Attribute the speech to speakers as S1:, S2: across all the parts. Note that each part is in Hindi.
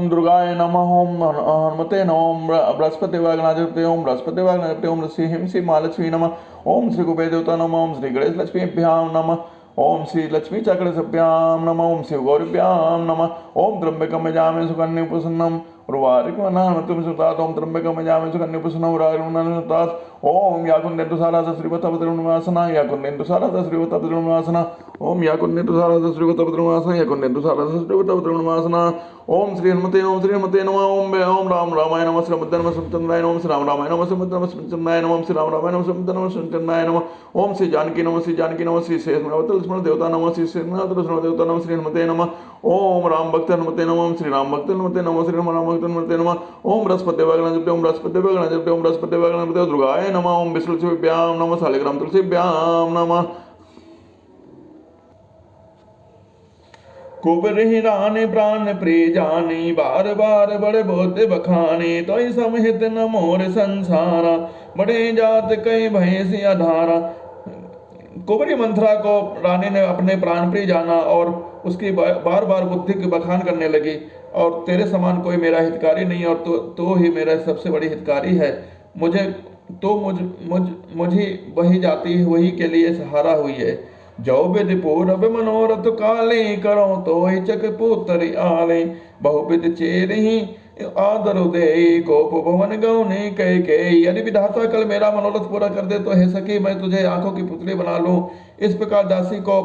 S1: ओम दुर्गाय नमः। ओम हनुमते नमः। ओम बृहस्पति वागनाधिपते ओम बृहस्पति वागनाधिपते ओम श्री हिम श्री महालक्ष्मी नमः। ओम श्री कुबेर देवता नमः। ओम श्री गणेश लक्ष्मीभ्याम नमः। ओम श्री लक्ष्मी चक्र सभ्याम नमः। ओम शिव गौरीभ्याम नमः। ओम त्र्यंबकम यजामहे सुगन्धिं पुष्टिवर्धनम् उर्वारुकवनामृतं सुतात। ओम त्र्यंबकम यजामहे सुगन्धिं पुष्टिवर्धनम् उर्वारुकवनामृतं सुतात। ओम या कुंडेन्दु सारास श्रीवत्सपतिर्निवासना या कुंडेन्दु सारास श्रीवत्सपतिर्निवासना। ओम या कुंडेन्दु सारास श्रीवत्सपतिर्निवासना या कुंडेन्दु सारास श्रीवत्सपतिर्निवासना। ओम श्री हनुमते नमः। ओम राम रामाय नमः। श्री रामचंद्राय नमः। श्रीचंद्राय नमः। श्री राम रामाय नमः। श्रीचंद्राय नमः। श्री राम रामाय नमः। श्रीचंद्राय नमः। ओम श्री जानकी नमः। श्री जानकी नमः। श्री शेषनावत लक्ष्मण देवता नमः। श्री शेषनावत लक्ष्मण देवता नमः। श्री हनुमते नमः। ओम राम भक्त हनुमते नमः। श्री राम भक्त हनुमते नमः। श्री राम भक्त हनुमते नमः। ओम बृहस्पति वागनाधिपते ओम बृहस्पति वागनाधिपते ओम बृहस्पति वागनाधिपते दुर्गाय नमः। ओम विष्णु तुलसीभ्याम नमः। शालिग्राम तुलसीभ्याम नमः। कुबरहि रानी प्राण प्रिय जानी बार बार बड़े बोते बखाने तो समहित न मोर संसारा बड़े जात कई भय आधारा। कुबरी मंथरा को रानी ने अपने प्राण प्रिय जाना और उसकी बार बार बुद्धि की बखान करने लगी और तेरे समान कोई मेरा हितकारी नहीं और तो ही मेरा सबसे बड़ी हितकारी है। मुझे तो मुझे वही जाती वही के लिए सहारा हुई है। जो विधि पूरब मनोरथ काले करो तो ही चक पुत्र आले बहुविध चेरही आदर दे गोप भवन गौने कह के। यदि विधाता कल मेरा मनोरथ पूरा कर दे तो हे सखी मैं तुझे आंखों की पुतली बना लूं। इस प्रकार दासी को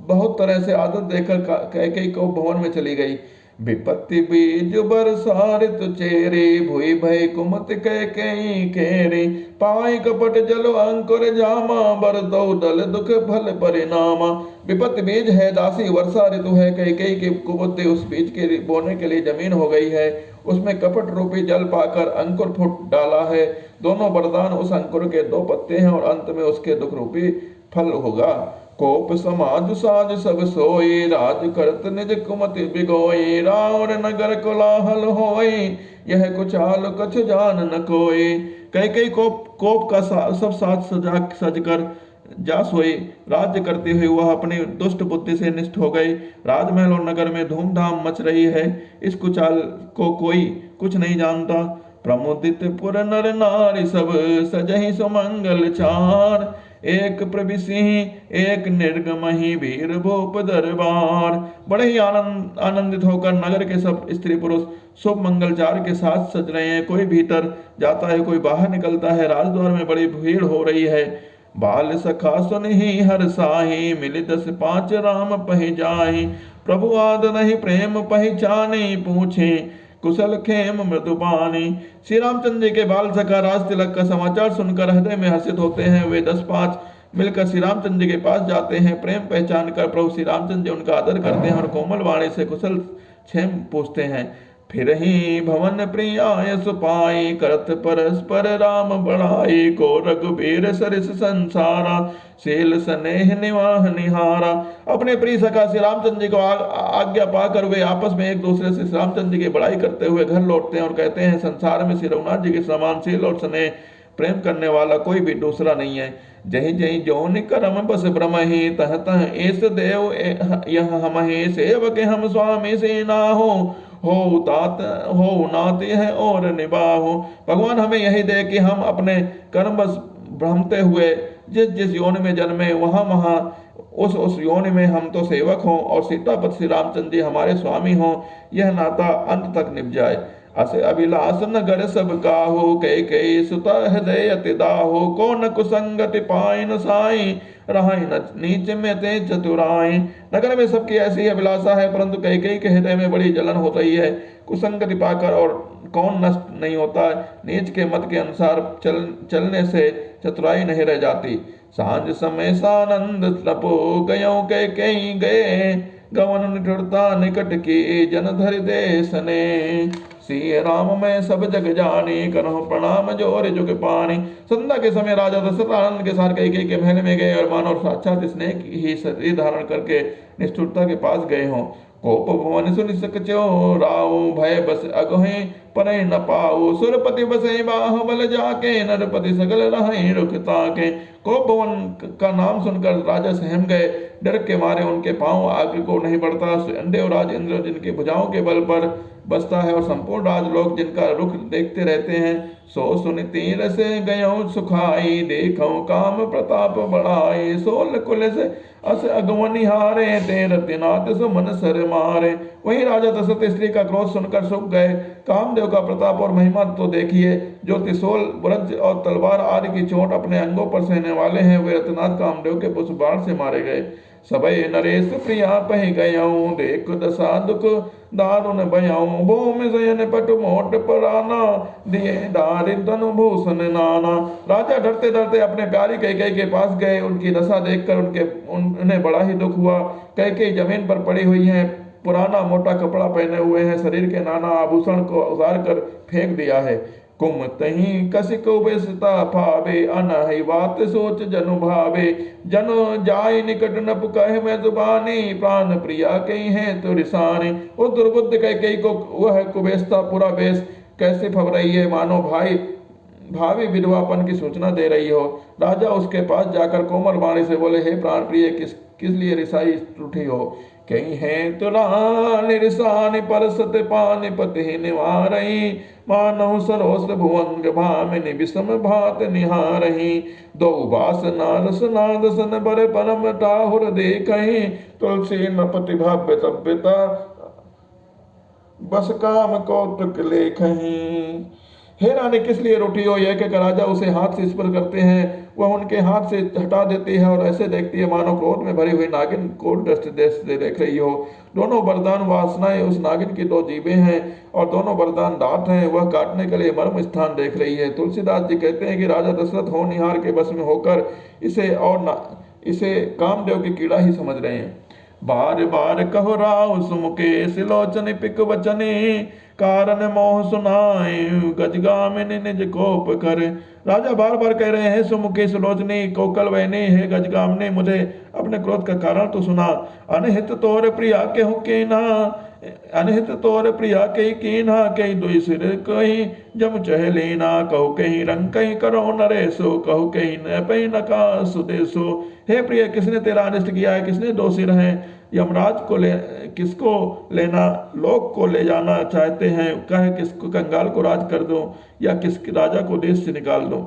S1: बहुत तरह से आदत देकर कैकेयी को भवन में चली गई। विपत्ति बीज बरसारित चेरे भुई भय कुमत कैकेयी खेरे पाई कपट जल अंकुर जामा बर दो दल दुख फल परिणामा। विपत्ति बीज है दासी, वर्षा ऋतु है, कैकेयी की कुबुद्धि उस बीज के बोने के लिए जमीन हो गई है। उसमें कपट रूपी जल पाकर अंकुर फूट डाला है। दोनों वरदान उस अंकुर के दो पत्ते हैं और अंत में उसके दुख रूपी फल होगा। कोप समाज साज सब सोई राज करत निज कुमति बिगोई रावर नगर कोलाहल होई यह कुचाल कछ जान न कोई। कैकेयी कोप का सब साथ सजकर जा सोई। राज्य करते हुए वह अपनी दुष्ट बुद्धि से निष्ठ हो गई। राजमहल और नगर में धूमधाम मच रही है। इस कुचाल को कोई कुछ नहीं जानता। प्रमुदित पुर नर नारी सब सजहि सुमंगल चार एक प्रविसिंह एक निर्गमहि वीर भूप दरबार। बड़े ही आनंदित होकर नगर के सब स्त्री पुरुष शुभ मंगलचार के साथ सज रहे हैं। कोई भीतर जाता है, कोई बाहर निकलता है। राजद्वार में बड़ी भीड़ हो रही है। बाल सखा सुनहि हर साही मिली 10-5 राम पहि जाहि प्रभु आद नहीं प्रेम पहचाने पूछे कुशल खेम मृदुपानी। श्री रामचंद्र जी के बाल सखा राज तिलक का समाचार सुनकर हृदय में हर्षित होते हैं। वे 10-5 मिलकर श्री रामचंद्र जी के पास जाते हैं। प्रेम पहचान कर प्रभु श्री रामचंद्र जी उनका आदर करते हैं और कोमल वाणी से कुशल क्षेम पूछते हैं। फिर ही भवन प्रियाय सुपाई करत परस्पर राम बढ़ाई को रघुबीर सरिस संसारा शील स्नेह निवाह निहारा। अपने प्रिय सखा श्री रामचंद्र जी को आज्ञा पाकर वे आपस में एक दूसरे से श्री रामचंद्र जी की बड़ाई करते हुए घर लौटते हैं और कहते हैं संसार में श्री रघुनाथ जी के समान शील और स्नेह प्रेम करने वाला कोई भी दूसरा नहीं है। जही जही जौन करम बस ब्रह्महि तह तह ऐस देव यह हमहि सेवक हम स्वामी से ना हो तात हो नाते हैं और निभाहो। भगवान हमें यही दे कि हम अपने कर्म बस भ्रमते हुए जिस योनि में जन्मे वहाँ उस योनि में हम तो सेवक हों और सीतापति श्री रामचंद्र जी हमारे स्वामी हों। यह नाता अंत तक निभ जाए। अस अभिलाष नगर सब काहो कैकेयी सुत हृदय अति दाहो को न कुसंगति पाई न साई रहाई न नीच में ते चतुराई। नगर में सबकी ऐसी अभिलाषा है परंतु कैकेयी के हृदय में बड़ी जलन हो रही है। कुसंगति पाकर और कौन नष्ट नहीं होता। नीच के मत के अनुसार चलने से चतुराई नहीं रह जाती। सांझ समय सानंद तपो गयो कैकेयी गए गवन निठुरता निकट की जन धरि देश ने। श्री राम में सब जग जानी करो प्रणाम जोर जुग पानी। संध्या के समय राजा दशरथ आनंद के साथ कैकेयी के महल में गए और मानव साक्षात स्नेह ही शरीर धारण करके निष्ठुरता के पास गए हों। कोप भवन सुनि सकचो राव भय बस अगहे परै न पाओ सुरपति बसे बाह बल जाके नरपति सगल रहे रुख ताके कोप भवन का नाम सुनकर राजा सहम गए। डर के मारे उनके पांव आगे को नहीं बढ़ता। देवराज इंद्र जिनकी भुजाओं के बल पर बसता है और संपूर्ण राजलोक जिनका रुख देखते रहते हैं, सो सुन तीर से गयो सुखाई, देखो काम प्रताप बढ़ाई, सोल कुल से अस अगमनि हारे, तेर तिनात सो मन सर मारे। वही राजा दशरथ स्त्री का क्रोध सुनकर सूख गए। कामदेव का प्रताप और महिमा तो देखिए, जो त्रिशूल वज्र और तलवार आदि की चोट अपने अंगों पर सहने वाले हैं, वे रत्नाथ कामदेव के पुष्प बाण से मारे गए। सबय नरेश प्रिया पह गयऊं, देख दशा दुख दारुण भयऊं, भूमि शयन पट मोट पराना, दिए दारिद्र भूषण नाना। राजा डरते डरते अपने प्यारी कैकेयी के पास गए। उनकी दशा देखकर उन्हें बड़ा ही दुख हुआ। कैकेयी जमीन पर पड़ी हुई है, पुराना मोटा कपड़ा पहने हुए हैं, शरीर के नाना आभूषण को उतार कर फेंक दिया है। कुम तही कसिक बेसता भावे, अनहि बात सोच जनु भावे, जनु जाय निकट न पुकह मैं जुबानी, प्राण प्रिया कही है तो रिसानी। वो दुर्बुद्ध कैकेयी को वह कुबेस्ता पूरा बेस कैसे फब रही है, मानो भावी विधवापन की सूचना दे रही हो। राजा उसके पास जाकर कोमल वाणी से बोले, हे प्राण प्रिय, किस लिए रिसाई उठी हो? कहीं है तुरानि रिसानि परसत पानि पति निवारही, मानव सरोस भुवन भामिनी विषम भात निहारही, दो बास नारस नादसन बर परम टाहुर देखहि, तुलसी न पति भव्य तव्यता बस काम कौतुक लेखही। हे रानी, किस लिए रूठी हो? यह कहकर राजा उसे हाथ से स्पर्श करते हैं। वह उनके हाथ से हटा देती है और ऐसे देखती है मानो क्रोध में भरी हुई नागिन को दृष्टि से देख रही हो। दोनों वरदान वासनाएं उस नागिन की दो जीभें हैं और दोनों वरदान दांत हैं। वह काटने के लिए मर्म स्थान देख रही है। तुलसीदास जी कहते हैं कि राजा दशरथ होनहार के बस में होकर इसे कामदेव की कीड़ा ही समझ रहे हैं। बार बार कहो राव सुमुके, सिलोचन पिक वचने, कारण मोह सुनाए, गजगामिनी निज कोप करे। राजा बार बार कह रहे हैं, सुमुखी सुलोचनी कोकल वैनी, हे गजगामिनी, मुझे अपने क्रोध का कारण तो सुना। अनहित तोर प्रिया के हूँ कीना, अनहित तोर प्रिया के कीना, कहीं दुई सिर कहीं जम चहलीना, कहु कहीं रंग कहीं करो नरेशो, कहु कहीं न पै नका सुदेशो। हे प्रिय, किसने तेरा अनिष्ट किया है? किसने दो सिर हैं? यमराज को किसको लेना, लोक को ले जाना चाहते हैं? कहे किसको कंगाल को राज कर दो या किस राजा को देश से निकाल दो।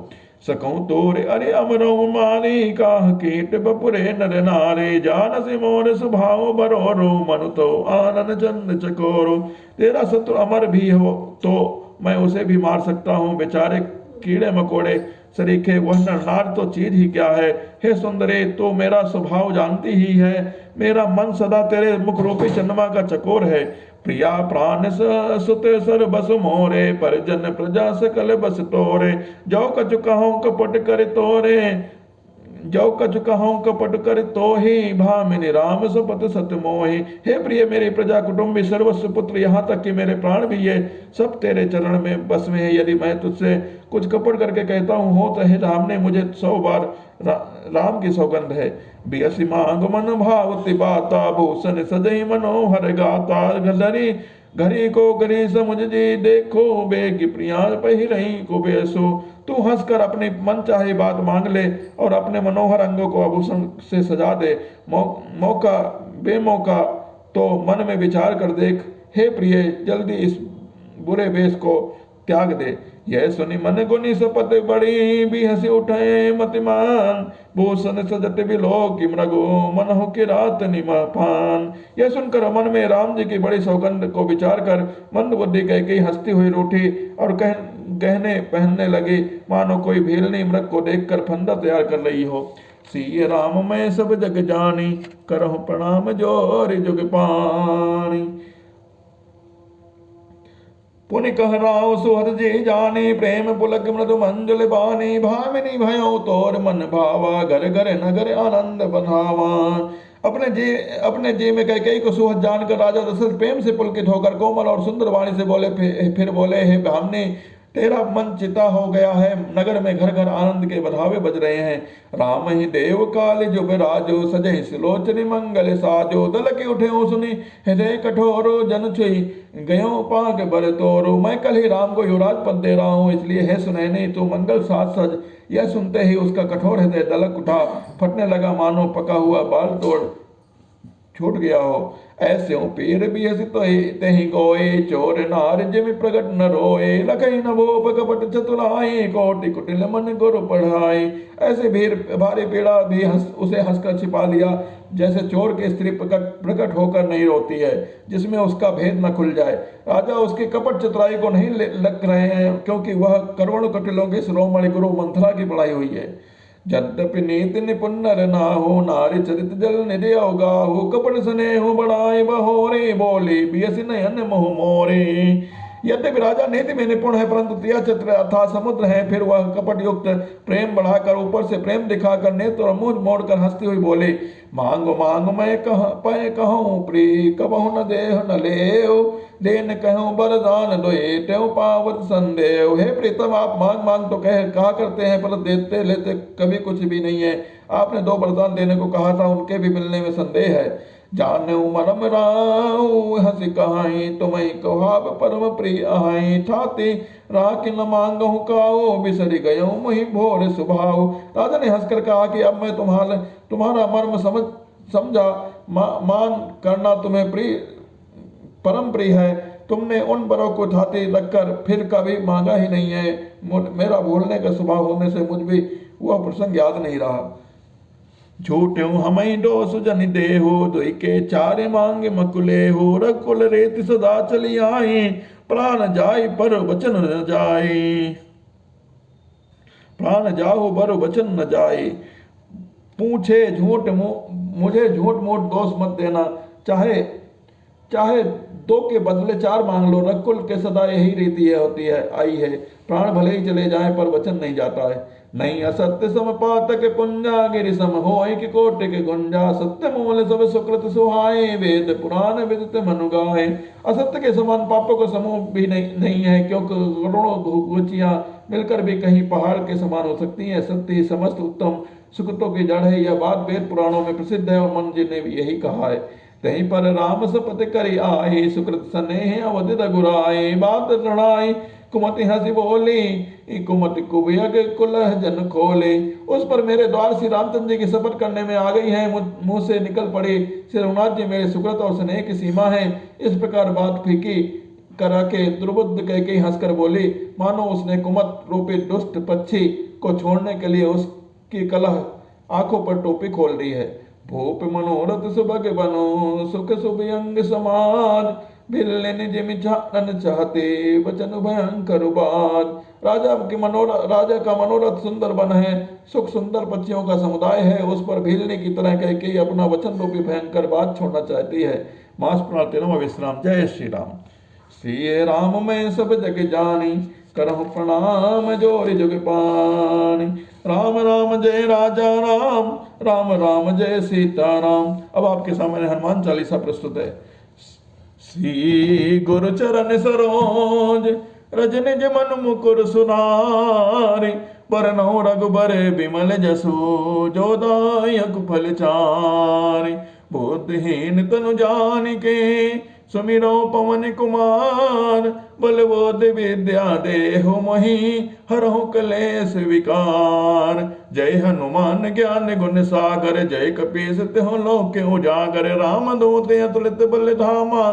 S1: सकूं तोरे अरे अमरो मारी, काह कीट बपुरे नर नारे, जान से मोर स्वभाव बरोरो, मनु तो आनन चंद चकोरो। तेरा शत्रु अमर भी हो तो मैं उसे भी मार सकता हूँ। बेचारे कीड़े मकोड़े सरीखे, वह नरनार तो चीज ही क्या है। हे सुंदरे, तो मेरा स्वभाव जानती ही है। मेरा मन सदा तेरे मुख रूपी चंद्रमा का चकोर है। प्रिया प्राण सुत सर बस मोरे, परिजन प्रजा सकल बस तोरे, जो कछु कहूं कपट कर तोरे, जो कछु कहूं कपट कर तो ही, भामिनी राम सपत सत मोहि। हे प्रिय, मेरी प्रजा कुटुंबी सर्वस्व पुत्र, यहाँ तक कि मेरे प्राण भी ये सब तेरे चरण में बस में है। यदि मैं तुझसे कुछ कपट करके कहता हूँ हो तो हे राम ने मुझे 100 बार राम की सौगंध है। बियसी मांग मन भावति बाता, भूषण सजई मनोहर गाता, घरी घरी को गरी समुझ जी, देखो बेगी प्रिया पही रही को बेसो। तू हंसकर अपनी मन चाहे बात मांग ले और अपने मनोहर अंगों को आभूषण से सजा दे। मौका बेमौका तो मन में विचार कर देख। हे प्रिय, जल्दी इस बुरे वेश को त्याग दे। यह सुनी मन गुनी सपत बड़ी, भी हंसी उठे मतिमान, भूषण सजत बिलोक मृगो, मन हो के रात निमपान। यह सुनकर मन में राम जी की बड़ी सौगंध को विचार कर मंद बुद्धि कैकेयी हंसती हुई रूठी और गहने पहनने लगी, मानो कोई भीलनी मृग को देखकर फंदा तैयार कर रही हो। सिय राम मैं सब जग जानी, करहु प्रणाम जोर जुग पानी। पुनि कह राव सुहद जी जानी, प्रेम पुलक मृदु मंजुल बानी, भामिनी भयो तोर मन भावा, घर घर नगर आनंद बधावा। अपने जी में कैकेयी को सुहद जानकर राजा दशरथ प्रेम से पुलकित होकर कोमल और सुंदर वाणी से बोले, फिर बोले, हे भामिनी, तेरा मन चिता हो गया है। नगर में घर घर आनंद के बधावे बज रहे हैं। राम ही देव काल जुब राजो, सजहि सुलोचनी मंगल साजो, दल के उठे सुनी हृदय कठोरो, जन छुई गयो पाग बर तोरो। मैं कल ही राम को युवराज पद दे रहा हूँ, इसलिए है सुनैनी तो मंगल साथ सज। यह सुनते ही उसका कठोर हृदय दलक उठा, फटने लगा मानो पका हुआ बाल तोड़ छूट गया हो। ऐसे पीर भी हसी तो तही गोए, चोर नार जिमि प्रगट न रोए। लखई न भोप कपट चतुराई, कोटि कुटिल मन गुरु पढ़ाई। ऐसे भीर भारी पीड़ा भी उसे हंसकर छिपा लिया, जैसे चोर की स्त्री प्रकट होकर नहीं रोती है, जिसमें उसका भेद न खुल जाए। राजा उसकी कपट चतुराई को नहीं लग रहे हैं, क्योंकि वह करोड़ कटिलों की शिरोमणि गुरु मंथरा की पढ़ाई हुई है। यद्यपि नीति निपुण नर नाहु, नारी चरित जल निधि अवगाहु। कपट स्नेहु बढ़ाए बहोरे, बोले बियसि नयन मोह मोरे। यद्यपि राजा नीति में निपुण है, परंतु तिया चित्र अर्थात समुद्र है, फिर वह कपट युक्त प्रेम बढ़ाकर ऊपर से प्रेम दिखाकर नेत्र और मुंह मोड़कर हंसती हुई बोले, मांगो मांगो मैं पै कहूँ प्रिय, कबहु न देह न लेओ। देन कहूँ बरदान दोए, त्यों पावत संदेह। हे प्रीतम, आप मांग मांग तो कहा करते हैं, पर देते लेते कभी कुछ भी नहीं है। आपने 2 वरदान देने को कहा था, उनके भी मिलने में संदेह है। जाने मरम राऊ हंसी कहाई, तुम्हें कहाब परम प्रिय आहाई। ठाती राखी न मांगहु काओ, बिसरी गयो मुहि भोर सुभाव। राजा ने हंसकर कहा कि अब मैं तुम्हारा मर्म समझा। मान करना तुम्हें परम प्रिय है। तुमने उन बरों को थाती रखकर फिर कभी मांगा ही नहीं है। मेरा भूलने का स्वभाव होने से मुझ भी वह प्रसंग याद नहीं रहा। झूठ्यों हमें दोष जन देहो, दुई के चारे मांगे मकुले हो। रकुल रेत सदा चली आई, प्राण जाय पर वचन न जाए। प्राण जाओ बर वचन न जाए। पूछे मुझे झूठ मूठ दोष मत देना, चाहे 2 के बदले 4 मांग लो। रकुल के सदा यही रीति होती है आई है, प्राण भले ही चले जाएं पर वचन नहीं जाता है। नहीं असत्य सम पातक पुंजा, गिरि सम होय कि कोटि के गुंजा। सत्य मूल सब सुकृत सुहाए, वेद पुराण विदित मनु गाए। असत्य के समान पापों का समूह भी नहीं है, क्योंकि करोड़ों गुचियां मिलकर भी कहीं पहाड़ के समान हो सकती हैं। सत्य ही समस्त उत्तम सुकृतों की जड़ है, यह बात वेद पुराणों में प्रसिद्ध है और मन जी ने भी यही कहा है। तहीं पर राम सपत करी आए, सुकृत स्नेह अवधि रघुराए। बात रणा कुमति हंसी बोली, कुमति कुबयग कुलह जन खोले। उस पर मेरे द्वार श्री रामचंद्र जी की शपथ करने में आ गई है, मुंह से निकल पड़ी, श्री रघुनाथ जी मेरे सुकृत और स्नेह की सीमा है। इस प्रकार बात फीकी करा के दुर्बुद्ध कैकेयी हंसकर बोली, मानो उसने कुमत रूपी दुष्ट पक्षी को छोड़ने के लिए उसकी कलह आंखों पर टोपी खोल दी है। भूप मनोरथ सुभग बनो, सुख सुभयंग समाज। भिल्लिन जिमि चानन चाहते, वचन भयंकर बात। राजा का मनोरथ सुंदर बन है, सुख सुंदर पक्षियों का समुदाय है। उस पर भीलने की तरह कह के अपना वचन रूपी भयंकर बात छोड़ना चाहती है। मास प्रार्थना विश्राम। जय श्री राम। श्री राम मैं सब जग जानी, करहु प्रणाम जोरि जुग पानी। राम राम जय राजा राम, राम राम जय सीता राम। अब आपके सामने हनुमान चालीसा प्रस्तुत है। श्री गुरु चरण सरोज, रज निज मन मुकुर सुनारी। बरनौ रघुबर बिमल जसु, जो दायक फल चारि। बुद्धिहीन तनु जानिके, सुमिरो पवन कुमार। बल बोध विद्या देहु मोहि, हरहु क्लेश विकार। जय हनुमान ज्ञान गुण सागर, जय कपीस तिहुँ लोक उजागर। राम दूत अतुलित बल धामा,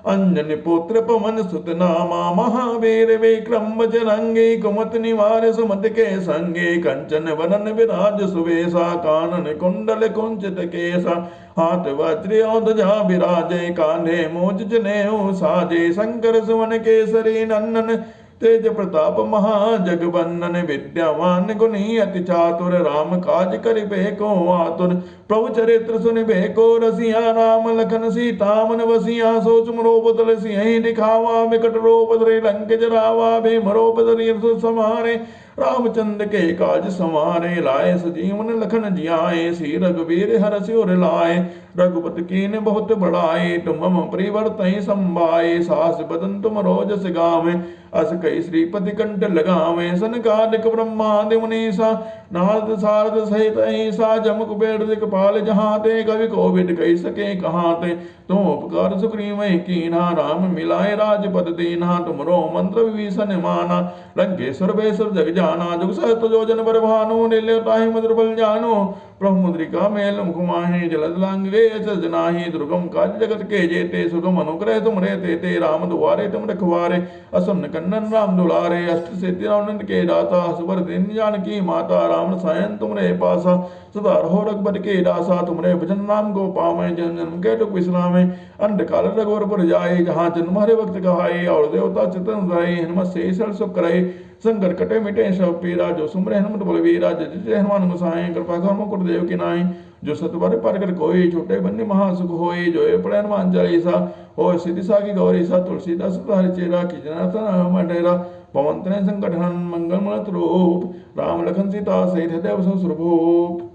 S1: अंजनी पुत्र पवन सुत नामा। महावीर विक्रम बजरंगी, कुमति निवार सुमति के संगी। कंचन वरन विराज सुवेशा, कानन कुंडल कुंचित केसा। हाथ वज्र और ध्वजा विराजे, कांधे मूंज जनेऊ साजे। शंकर सुवन केसरी नंदन, तेज प्रताप महाजगवंदन। विद्यावान गुणी अति चातुर, राम काज करिबे को आतुर। प्रभु चरित्र सुनिबे को रसिया, राम लखन सीता मन बसिया। सोच मरोब तल सिंहि दिखावा, बिकट रूप धरि लंक जरावा। भीम रूप धरि असुर संहारे, रामचंद्र के काज संवारे। लाए सजीवन लखन जियाए, श्री रघुवीर हरषि उर लाए। रघुपति कीन्ह बहुत बड़ाई, तुम मम प्रिय भरतहि संभाय। सास बदन तुम रोजस गावें, अस कई श्रीपति कंठ लगावें। सनकादिक ब्रह्मादि मुनीसा, नारद सारद सहित अहिंसा जम कुबेर दिक्पाल जहाँ ते कवि कोविद कही सके कहाँ ते तुम उपकार सुग्रीव कीन्हा राम मिलाए राजपद दीन्हा तुमरो मंत्र विभीषण माना लंकेश्वर बेसर जग जाना जुग सहत जो जन पर भानु नील्य ताहि मधुर बल जानो प्रभु मुद्रिका मेल मुख माहि जलद लांग गे अचरज नाहि दुर्गम काज जगत के जेते सुगम अनुग्रह तुम रे ते राम दुआरे तुम रखवारे असुन कन्नन राम दुलारे अष्ट सिद्धि नवनिधि के दाता सुबर दिन जानकी माता राम रसायन तुमरे पासा सदा रहो रघुपति के दासा तुमरे भजन नाम को पावे जन्म जन्म के दुख विश्रामे अंध काल रघुवर पुर जाए जहाँ जन्म हरे भक्त कहाए और देवता चितन उधारे हनुमत से सरल सुख कराए संकट कटे मिटे सब पीरा जो सुमरे हनुमत बलवीरा जय हनुमान गोसाई कृपा कर मुकुट देव की नाई जो सतवर पर कर कोई छोटे बन्नी महासुख होई जो ये पढ़े हनुमान चालीसा हो सिद्धि सागी गौरी सा तुलसीदास हरि चेरा की जनार्दन मंडेरा पवन तनय संकट हन मंगल मूलत रूप राम लखन सीता सहित देव स्वरूप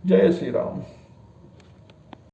S1: जय श्री राम।